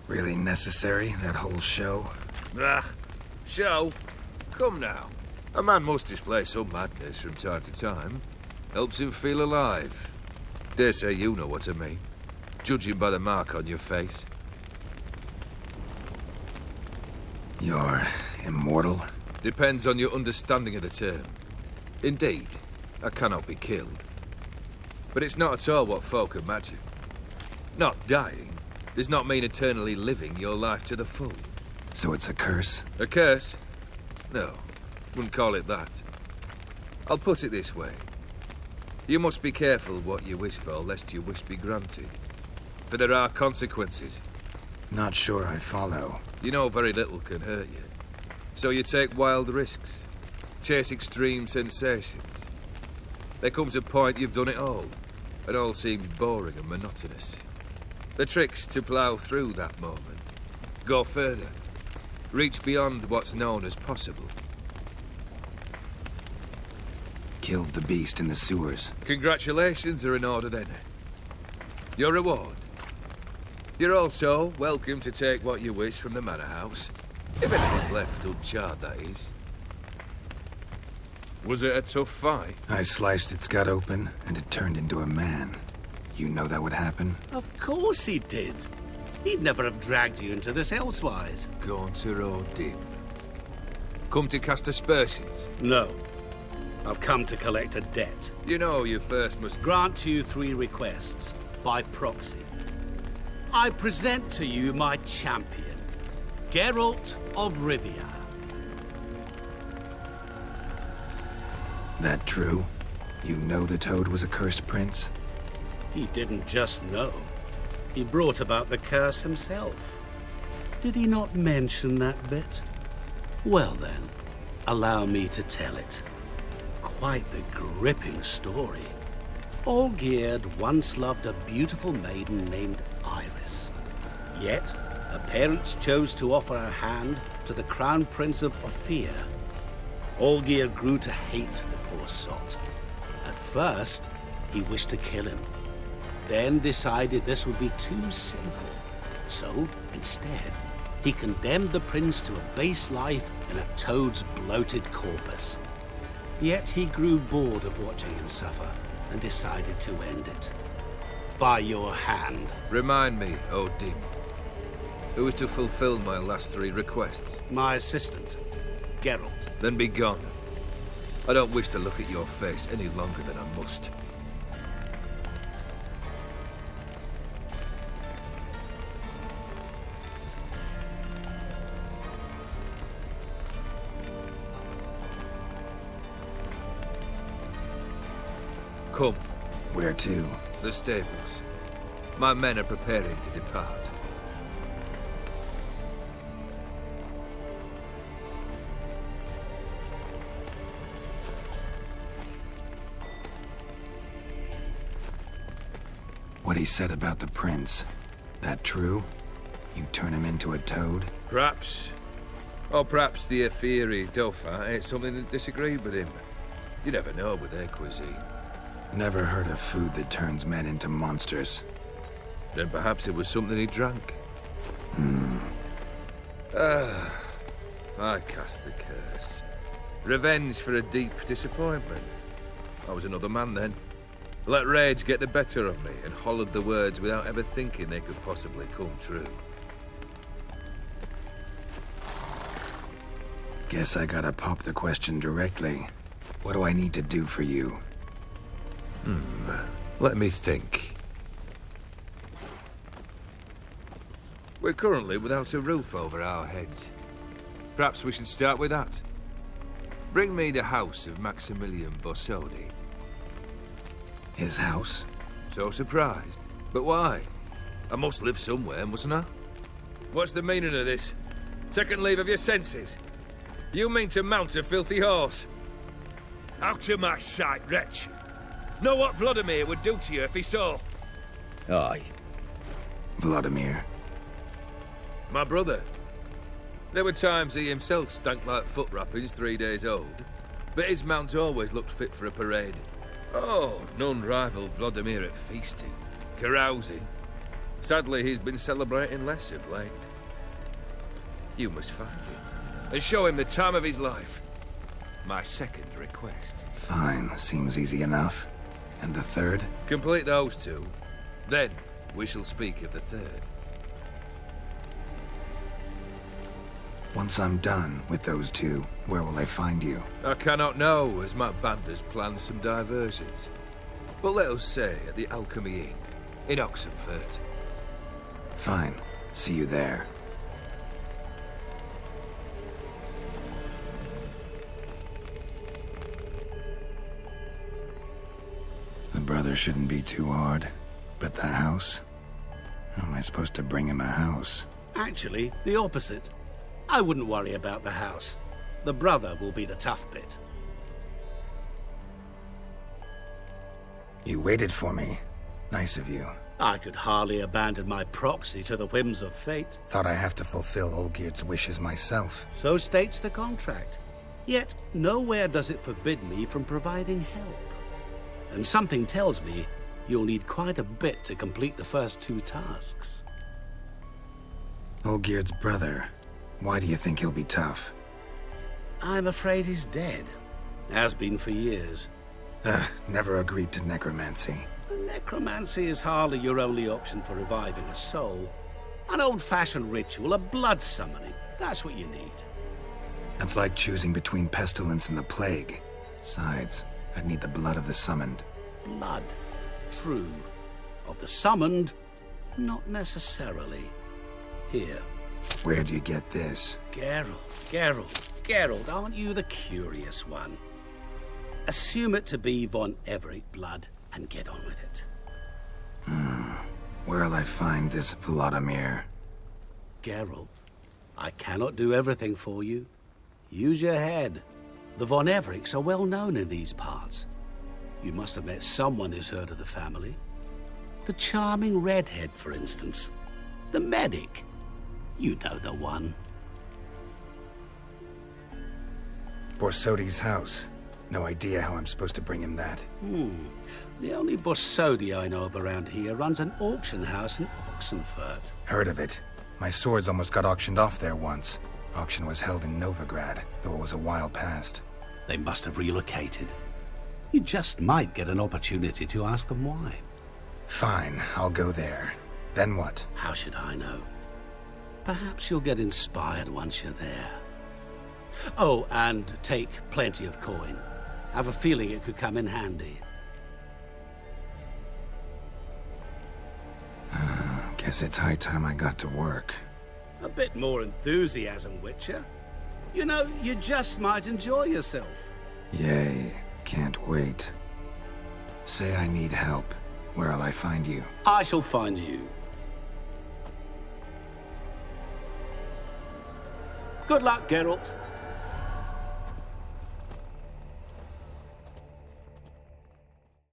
Really necessary, that whole show? Ah, show? Come now. A man must display some madness from time to time. Helps him feel alive. Dare say you know what I mean. Judging by the mark on your face. You're immortal? Depends on your understanding of the term. Indeed, I cannot be killed. But it's not at all what folk imagine. Not dying does not mean eternally living your life to the full. So it's a curse? A curse? No, wouldn't call it that. I'll put it this way. You must be careful what you wish for, lest your wish be granted. For there are consequences. Not sure I follow. You know very little can hurt you. So you take wild risks. Chase extreme sensations. There comes a point you've done it all seems boring and monotonous. The trick's to plough through that moment. Go further. Reach beyond what's known as possible. Killed the beast in the sewers. Congratulations are in order then. Your reward. You're also welcome to take what you wish from the manor house. If anything's left uncharred, that is. Was it a tough fight? I sliced its gut open, and it turned into a man. You know that would happen? Of course he did. He'd never have dragged you into this elsewise. Gaunter or dim. Come to cast aspersions? No. I've come to collect a debt. You know you first must... Grant you 3 requests, by proxy. I present to you my champion, Geralt of Rivia. That true? You know the Toad was a cursed prince? He didn't just know. He brought about the curse himself. Did he not mention that bit? Well then, allow me to tell it. Quite the gripping story. Olgierd once loved a beautiful maiden named Iris. Yet, her parents chose to offer her hand to the Crown Prince of Ophir. Olgierd grew to hate the poor sot. At first, he wished to kill him. Then decided this would be too simple. So, instead, he condemned the prince to a base life in a toad's bloated corpus. Yet he grew bored of watching him suffer and decided to end it. By your hand. Remind me, Odin. Who is to fulfill my last 3 requests? My assistant, Geralt. Then be gone. I don't wish to look at your face any longer than I must. Come. Where to? The stables. My men are preparing to depart. What he said about the prince, that true? You turn him into a toad? Perhaps. Or perhaps the Ophiri Dauphin ate something that disagreed with him. You never know with their cuisine. Never heard of food that turns men into monsters. Then perhaps it was something he drank. I cast the curse. Revenge for a deep disappointment. I was another man then. Let rage get the better of me and hollered the words without ever thinking they could possibly come true. Guess I gotta pop the question directly. What do I need to do for you? Let me think. We're currently without a roof over our heads. Perhaps we should start with that. Bring me the house of Maximilian Borsodi. His house? So surprised. But why? I must live somewhere, mustn't I? What's the meaning of this? Second leave of your senses? You mean to mount a filthy horse? Out of my sight, wretch! Know what Vladimir would do to you if he saw? Aye. Vladimir. My brother. There were times he himself stank like foot wrappings 3 days old, but his mount always looked fit for a parade. Oh, none rival Vladimir at feasting, carousing. Sadly, he's been celebrating less of late. You must find him and show him the time of his life. My second request. Fine, seems easy enough. And the third? Complete those two. Then we shall speak of the third. Once I'm done with those two, where will I find you? I cannot know, as my band has planned some diversions. But let us say at the Alchemy Inn, in Oxenfurt. Fine. See you there. The brother shouldn't be too hard. But the house? How am I supposed to bring him a house? Actually, the opposite. I wouldn't worry about the house. The brother will be the tough bit. You waited for me. Nice of you. I could hardly abandon my proxy to the whims of fate. Thought I have to fulfill Olgierd's wishes myself. So states the contract. Yet, nowhere does it forbid me from providing help. And something tells me you'll need quite a bit to complete the first two tasks. Olgierd's brother. Why do you think he'll be tough? I'm afraid he's dead. Has been for years. Never agreed to necromancy. Necromancy is hardly your only option for reviving a soul. An old-fashioned ritual, a blood summoning. That's what you need. That's like choosing between pestilence and the plague. Besides, I'd need the blood of the summoned. Blood. True. Of the summoned, not necessarily. Here. Where do you get this? Geralt, aren't you the curious one? Assume it to be von Everett blood and get on with it. Where'll I find this Vladimir? Geralt, I cannot do everything for you. Use your head. The von Evericks are well known in these parts. You must have met someone who's heard of the family. The charming redhead, for instance. The medic. You know the one. Borsodi's house. No idea how I'm supposed to bring him that. The only Borsodi I know of around here runs an auction house in Oxenfurt. Heard of it. My swords almost got auctioned off there once. Auction was held in Novigrad, though it was a while past. They must have relocated. You just might get an opportunity to ask them why. Fine, I'll go there. Then what? How should I know? Perhaps you'll get inspired once you're there. Oh, and take plenty of coin. Have a feeling it could come in handy. Guess it's high time I got to work. A bit more enthusiasm, Witcher. You know, you just might enjoy yourself. Yay, can't wait. Say I need help. Where'll I find you? I shall find you. Good luck, Geralt.